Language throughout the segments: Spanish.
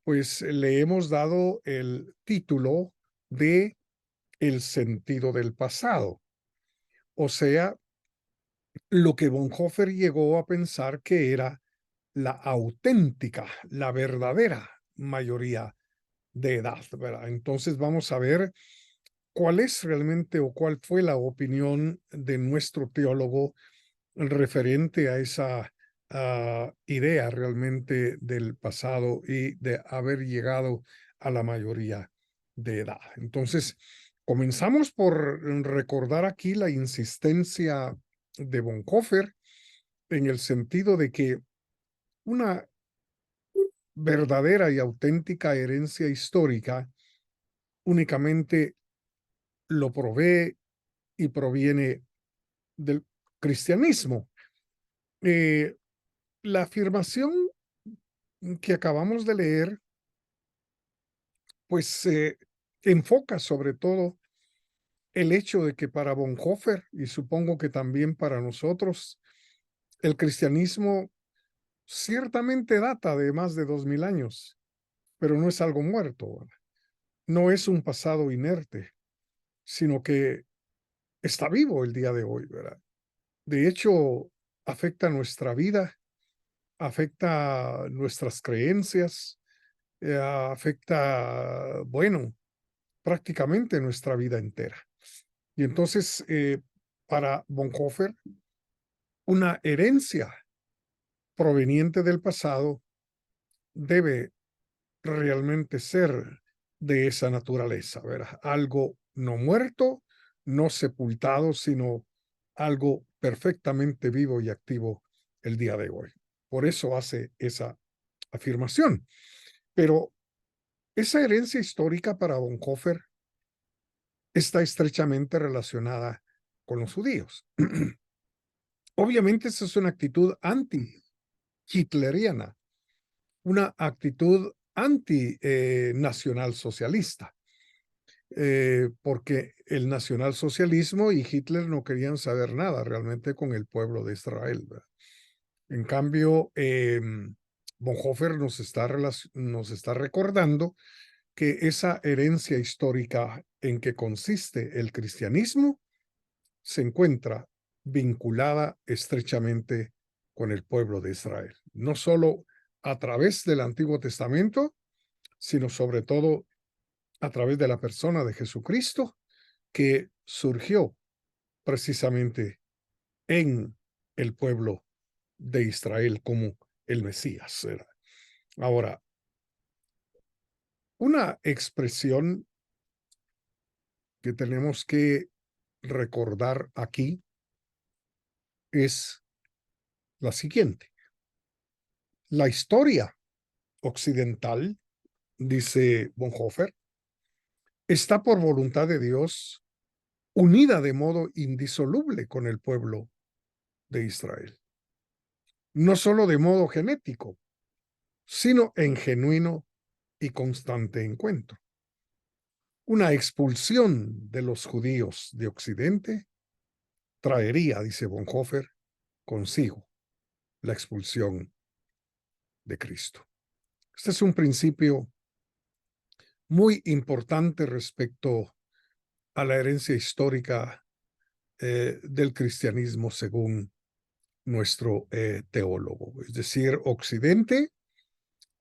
pues le hemos dado el título de El sentido del pasado. O sea, lo que Bonhoeffer llegó a pensar que era la auténtica, la verdadera mayoría de edad, ¿verdad? Entonces vamos a ver cuál es realmente o cuál fue la opinión de nuestro teólogo referente a esa idea realmente del pasado y de haber llegado a la mayoría de edad. Entonces, comenzamos por recordar aquí la insistencia de Bonhoeffer en el sentido de que una verdadera y auténtica herencia histórica únicamente lo provee y proviene del cristianismo. Eh, la afirmación que acabamos de leer, pues enfoca sobre todo el hecho de que para Bonhoeffer, y supongo que también para nosotros, el cristianismo ciertamente data de más de 2000 años, pero no es algo muerto, ¿verdad? No es un pasado inerte, sino que está vivo el día de hoy, ¿verdad? De hecho, afecta nuestra vida, afecta nuestras creencias, afecta, bueno, prácticamente nuestra vida entera. Y entonces, para Bonhoeffer, una herencia proveniente del pasado debe realmente ser de esa naturaleza, ¿verdad? Algo no muerto, no sepultado, sino algo perfectamente vivo y activo el día de hoy. Por eso hace esa afirmación. Pero esa herencia histórica para Bonhoeffer está estrechamente relacionada con los judíos. Obviamente esa es una actitud anti-hitleriana, una actitud anti-nacional socialista, porque el nacionalsocialismo y Hitler no querían saber nada realmente con el pueblo de Israel, ¿verdad? En cambio, Bonhoeffer nos está recordando que esa herencia histórica en que consiste el cristianismo se encuentra vinculada estrechamente con el pueblo de Israel, no solo a través del Antiguo Testamento, sino sobre todo a través de la persona de Jesucristo, que surgió precisamente en el pueblo de Israel como el Mesías. ¿Verdad? Ahora, una expresión que tenemos que recordar aquí es la siguiente. La historia occidental, dice Bonhoeffer, está por voluntad de Dios unida de modo indisoluble con el pueblo de Israel. No solo de modo genético, sino en genuino y constante encuentro. Una expulsión de los judíos de Occidente traería, dice Bonhoeffer, consigo la expulsión de Cristo. Este es un principio muy importante respecto a la herencia histórica del cristianismo según nuestro teólogo. Es decir, Occidente,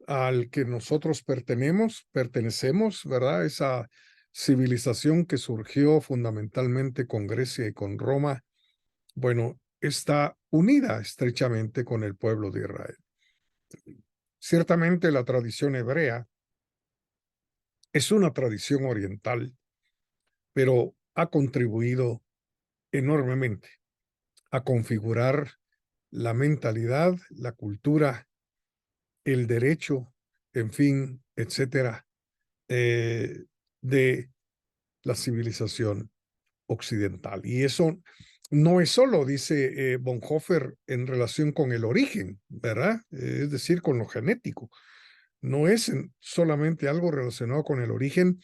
al que nosotros pertenecemos, ¿verdad? Esa civilización que surgió fundamentalmente con Grecia y con Roma, bueno, está unida estrechamente con el pueblo de Israel. Ciertamente la tradición hebrea es una tradición oriental, pero ha contribuido enormemente a configurar la mentalidad, la cultura, el derecho, en fin, etcétera, de la civilización occidental. Y eso no es solo, dice Bonhoeffer, en relación con el origen, ¿verdad? Es decir, con lo genético. No es solamente algo relacionado con el origen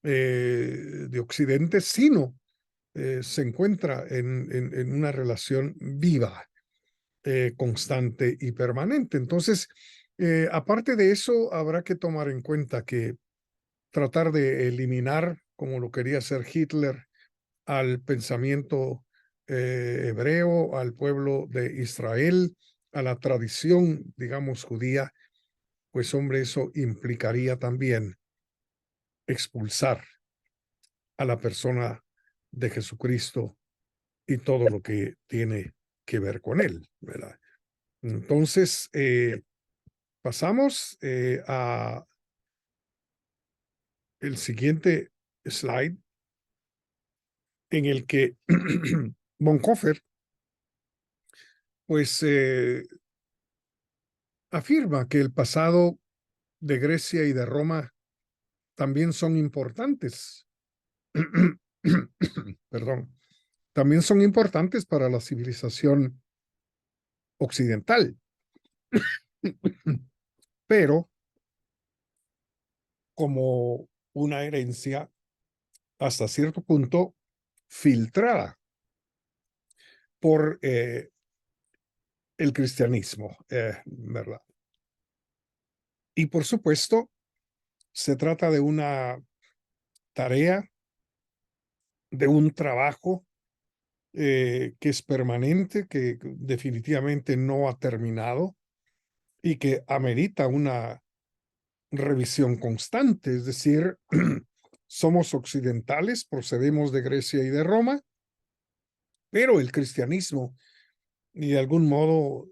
de Occidente, sino se encuentra en una relación viva, constante y permanente. Entonces, Aparte de eso, habrá que tomar en cuenta que tratar de eliminar, como lo quería hacer Hitler, al pensamiento hebreo, al pueblo de Israel, a la tradición, digamos, judía, pues hombre, eso implicaría también expulsar a la persona de Jesucristo y todo lo que tiene que ver con él, ¿verdad? Entonces, pasamos a el siguiente slide en el que Bonhoeffer pues afirma que el pasado de Grecia y de Roma también son importantes. Perdón, también son importantes para la civilización occidental, pero como una herencia hasta cierto punto filtrada por el cristianismo, ¿verdad? Y por supuesto, se trata de una tarea, de un trabajo que es permanente, que definitivamente no ha terminado y que amerita una revisión constante. Es decir, somos occidentales, procedemos de Grecia y de Roma, pero el cristianismo y de algún modo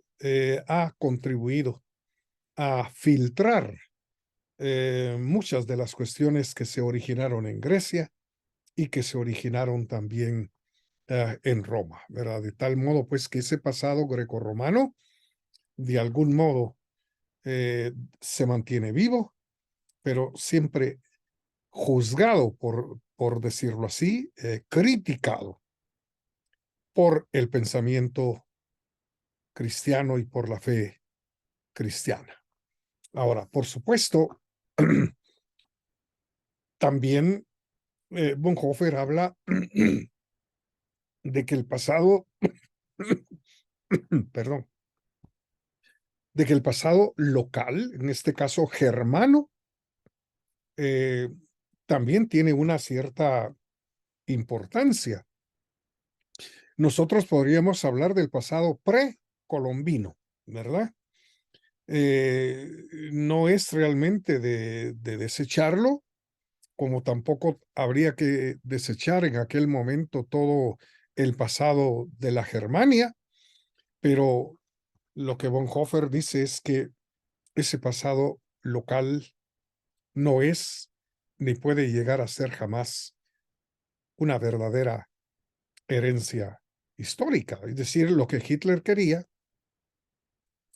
ha contribuido a filtrar muchas de las cuestiones que se originaron en Grecia y que se originaron también en Roma, ¿verdad? De tal modo, pues, que ese pasado grecorromano, de algún modo, se mantiene vivo, pero siempre juzgado, por decirlo así, criticado por el pensamiento cristiano y por la fe cristiana. Ahora, por supuesto, también Bonhoeffer habla de que el pasado, perdón, de que el pasado local, en este caso germano, eh, también tiene una cierta importancia. Nosotros podríamos hablar del pasado precolombino, ¿verdad? No es realmente de desecharlo, como tampoco habría que desechar en aquel momento todo el pasado de la Germania, pero lo que Bonhoeffer dice es que ese pasado local no es ni puede llegar a ser jamás una verdadera herencia histórica. Es decir, lo que Hitler quería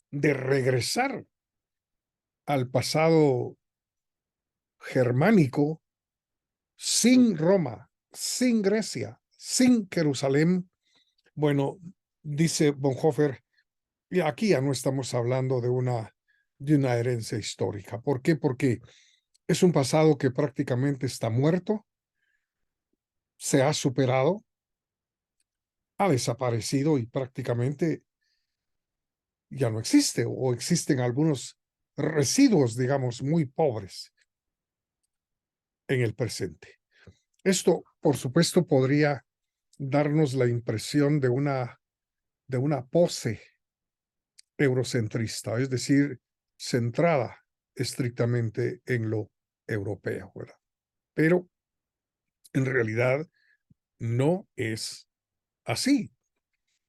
de regresar al pasado germánico sin Roma, sin Grecia, sin Jerusalén. Bueno, dice Bonhoeffer, y aquí ya no estamos hablando de una herencia histórica. ¿Por qué? Porque es un pasado que prácticamente está muerto, se ha superado, ha desaparecido y prácticamente ya no existe o existen algunos residuos, digamos, muy pobres en el presente. Esto, por supuesto, podría darnos la impresión de una pose eurocentrista, es decir, centrada estrictamente en lo europeo, ¿verdad? Pero en realidad no es así,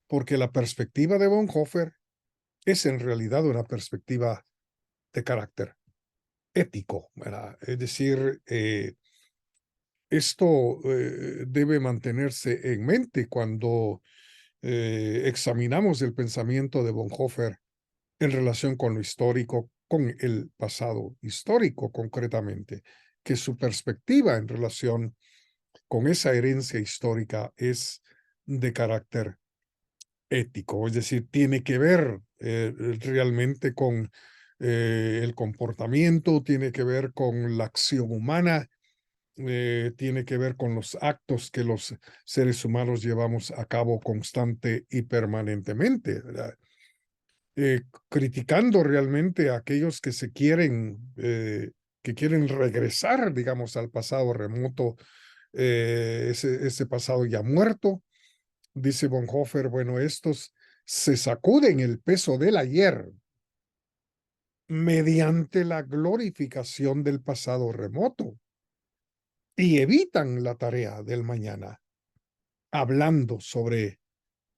porque la perspectiva de Bonhoeffer es en realidad una perspectiva de carácter ético, ¿verdad? Es decir, esto debe mantenerse en mente cuando examinamos el pensamiento de Bonhoeffer en relación con lo histórico, con el pasado histórico concretamente, que su perspectiva en relación con esa herencia histórica es de carácter ético, es decir, tiene que ver realmente con el comportamiento, tiene que ver con la acción humana, tiene que ver con los actos que los seres humanos llevamos a cabo constante y permanentemente, ¿verdad? criticando realmente a aquellos que quieren regresar, digamos, al pasado remoto, ese pasado ya muerto. Dice Bonhoeffer, bueno, estos se sacuden el peso del ayer mediante la glorificación del pasado remoto y evitan la tarea del mañana, hablando sobre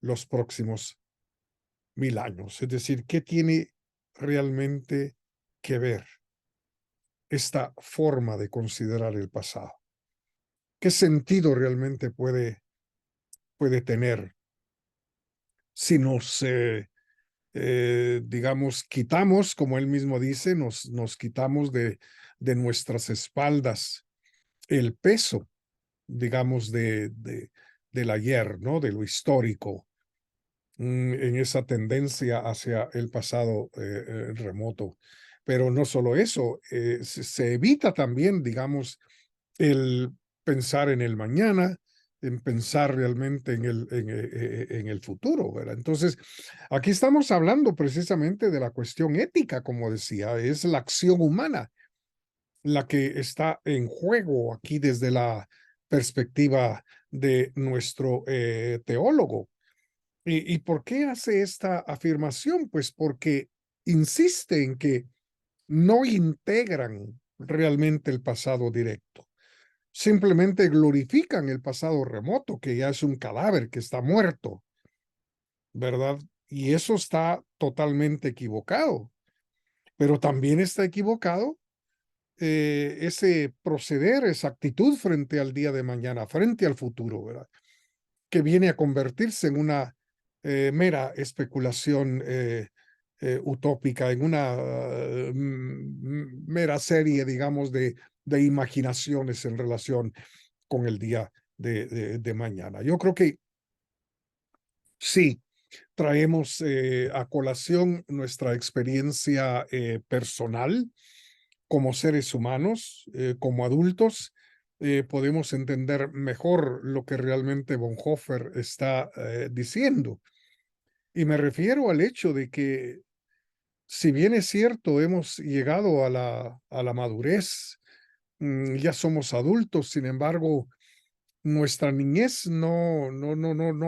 los próximos 1000 años. Es decir, ¿qué tiene realmente que ver esta forma de considerar el pasado? ¿Qué sentido realmente puede tener si nos, digamos, quitamos, como él mismo dice, nos quitamos de nuestras espaldas el peso, digamos, del ayer, ¿no? De lo histórico, en esa tendencia hacia el pasado remoto? Pero no solo eso, se evita también, digamos, el pensar en el mañana, en pensar realmente en el futuro, ¿verdad? Entonces, aquí estamos hablando precisamente de la cuestión ética, como decía, es la acción humana la que está en juego aquí desde la perspectiva de nuestro teólogo. ¿Y por qué hace esta afirmación? Pues porque insiste en que no integran realmente el pasado directo, simplemente glorifican el pasado remoto, que ya es un cadáver, que está muerto, ¿verdad? Y eso está totalmente equivocado, pero también está equivocado ese proceder, esa actitud frente al día de mañana, frente al futuro, ¿verdad? Que viene a convertirse en una mera especulación utópica, en una mera serie, digamos, de imaginaciones en relación con el día de mañana. Yo creo que sí, traemos a colación nuestra experiencia personal como seres humanos, como adultos. Podemos entender mejor lo que realmente Bonhoeffer está diciendo. Y me refiero al hecho de que, si bien es cierto, hemos llegado a la madurez, ya somos adultos, sin embargo, nuestra niñez no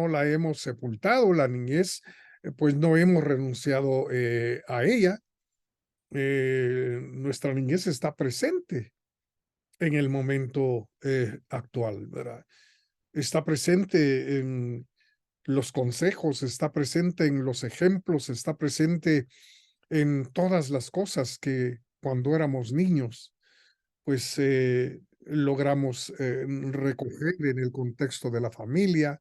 la hemos sepultado, la niñez, pues no hemos renunciado a ella. Nuestra niñez está presente en el momento actual, ¿verdad? Está presente en los consejos, está presente en los ejemplos, está presente en todas las cosas que cuando éramos niños, pues logramos recoger en el contexto de la familia,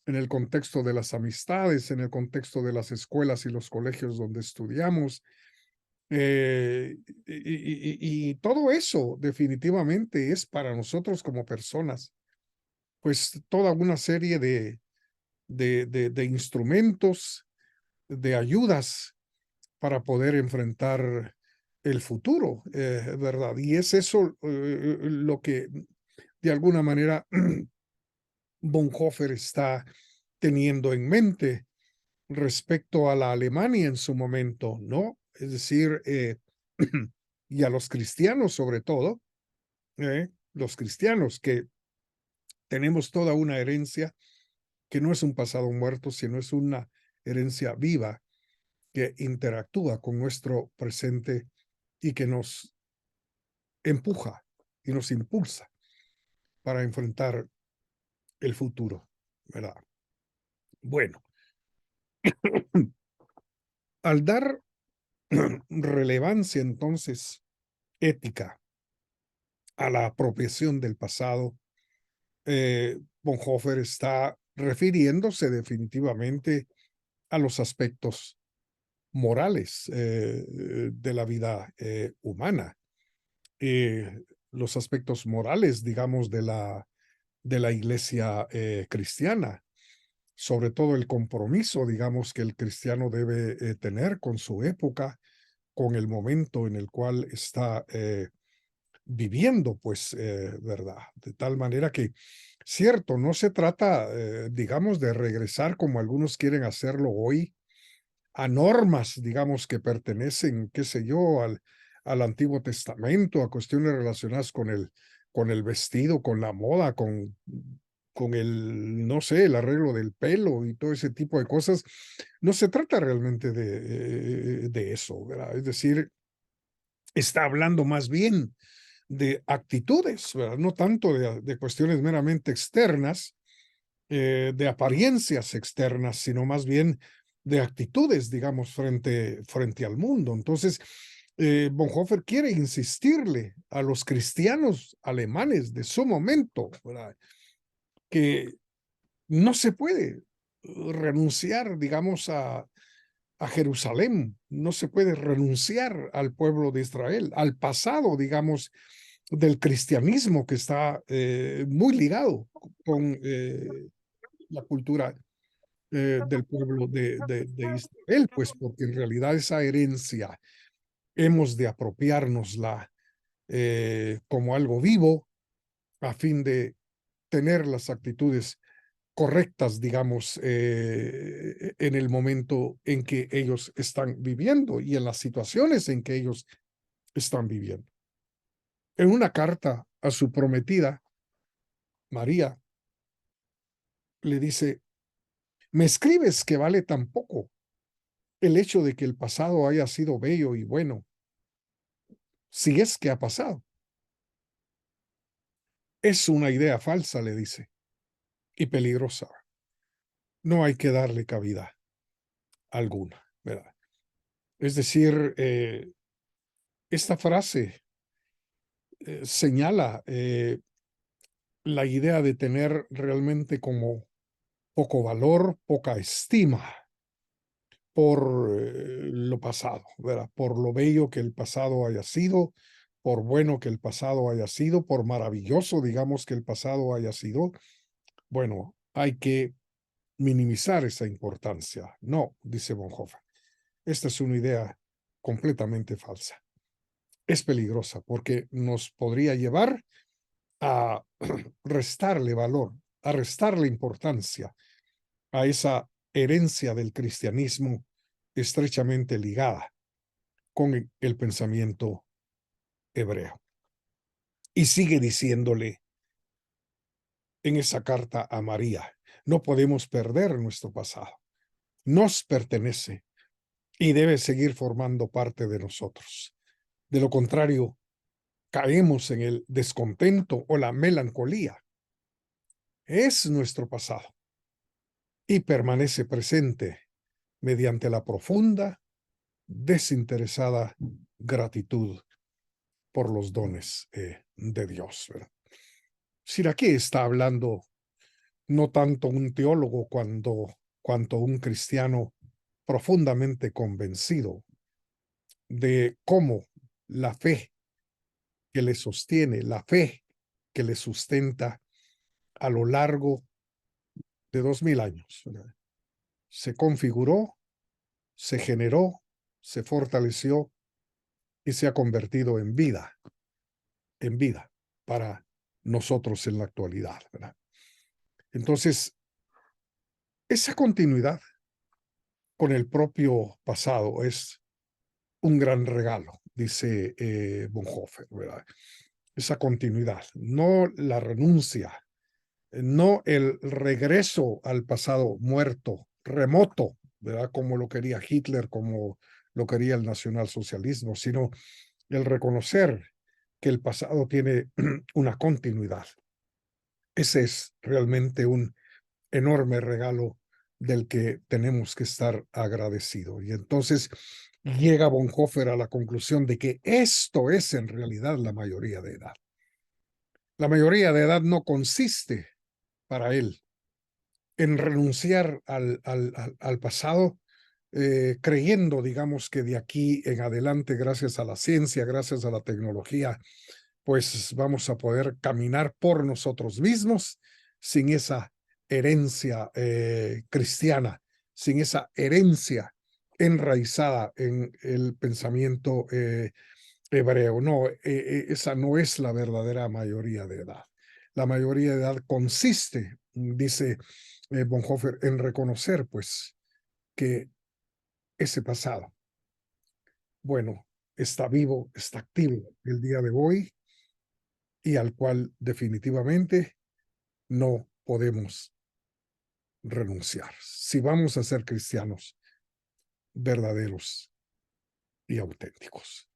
en el contexto de las amistades, en el contexto de las escuelas y los colegios donde estudiamos. Eh, y todo eso definitivamente es para nosotros como personas, pues toda una serie de instrumentos, de ayudas para poder enfrentar el futuro, ¿verdad? Y es eso lo que de alguna manera Bonhoeffer está teniendo en mente respecto a la Alemania en su momento, ¿no? Es decir, y a los cristianos sobre todo, los cristianos que tenemos toda una herencia que no es un pasado muerto, sino es una herencia viva que interactúa con nuestro presente y que nos empuja y nos impulsa para enfrentar el futuro, ¿verdad? Bueno, al dar relevancia entonces ética a la apropiación del pasado, Bonhoeffer está refiriéndose definitivamente a los aspectos morales de la vida humana, los aspectos morales, digamos, de la iglesia cristiana, sobre todo el compromiso, digamos, que el cristiano debe tener con su época, con el momento en el cual está viviendo, pues, ¿verdad? De tal manera que, cierto, no se trata, digamos, de regresar como algunos quieren hacerlo hoy a normas, digamos, que pertenecen, qué sé yo, al Antiguo Testamento, a cuestiones relacionadas con el vestido, con la moda, con el, no sé, el arreglo del pelo y todo ese tipo de cosas. No se trata realmente de eso, ¿verdad? Es decir, está hablando más bien de actitudes, ¿verdad? No tanto de cuestiones meramente externas, de apariencias externas, sino más bien de actitudes, digamos, frente al mundo. Entonces, Bonhoeffer quiere insistirle a los cristianos alemanes de su momento, ¿verdad? Que no se puede renunciar, digamos, a Jerusalén, no se puede renunciar al pueblo de Israel, al pasado, digamos, del cristianismo que está muy ligado con la cultura del pueblo de Israel, pues porque en realidad esa herencia hemos de apropiárnosla como algo vivo a fin de tener las actitudes correctas, digamos, en el momento en que ellos están viviendo y en las situaciones en que ellos están viviendo. En una carta a su prometida, María, le dice, me escribes que vale tan poco el hecho de que el pasado haya sido bello y bueno, si es que ha pasado. Es una idea falsa, le dice, y peligrosa. No hay que darle cabida alguna, ¿verdad? Es decir, esta frase señala la idea de tener realmente como poco valor, poca estima por lo pasado, ¿verdad? Por lo bello que el pasado haya sido, por bueno que el pasado haya sido, por maravilloso, digamos, que el pasado haya sido. Bueno, hay que minimizar esa importancia. No, dice Bonhoeffer. Esta es una idea completamente falsa. Es peligrosa porque nos podría llevar a restarle valor, a restarle importancia a esa herencia del cristianismo estrechamente ligada con el pensamiento hebreo. Y sigue diciéndole en esa carta a María, no podemos perder nuestro pasado, nos pertenece y debe seguir formando parte de nosotros. De lo contrario, caemos en el descontento o la melancolía. Es nuestro pasado y permanece presente mediante la profunda, desinteresada gratitud por los dones de Dios, ¿verdad? Aquí está hablando no tanto un teólogo cuanto un cristiano profundamente convencido de cómo la fe que le sostiene, la fe que le sustenta a lo largo de 2000 años, ¿verdad? Se configuró, se generó, se fortaleció y se ha convertido en vida para nosotros en la actualidad, ¿verdad? Entonces, esa continuidad con el propio pasado es un gran regalo, dice Bonhoeffer, ¿verdad? Esa continuidad, no la renuncia, no el regreso al pasado muerto, remoto, ¿verdad? Como lo quería Hitler, como lo quería el nacionalsocialismo, sino el reconocer que el pasado tiene una continuidad. Ese es realmente un enorme regalo del que tenemos que estar agradecidos. Y entonces llega Bonhoeffer a la conclusión de que esto es en realidad la mayoría de edad. La mayoría de edad no consiste para él en renunciar al pasado, creyendo, digamos, que de aquí en adelante, gracias a la ciencia, gracias a la tecnología, pues vamos a poder caminar por nosotros mismos sin esa herencia cristiana, sin esa herencia enraizada en el pensamiento hebreo. No, esa no es la verdadera mayoría de edad. La mayoría de edad consiste, dice Bonhoeffer, en reconocer, pues, que ese pasado. Bueno, está vivo, está activo el día de hoy y al cual definitivamente no podemos renunciar si vamos a ser cristianos verdaderos y auténticos.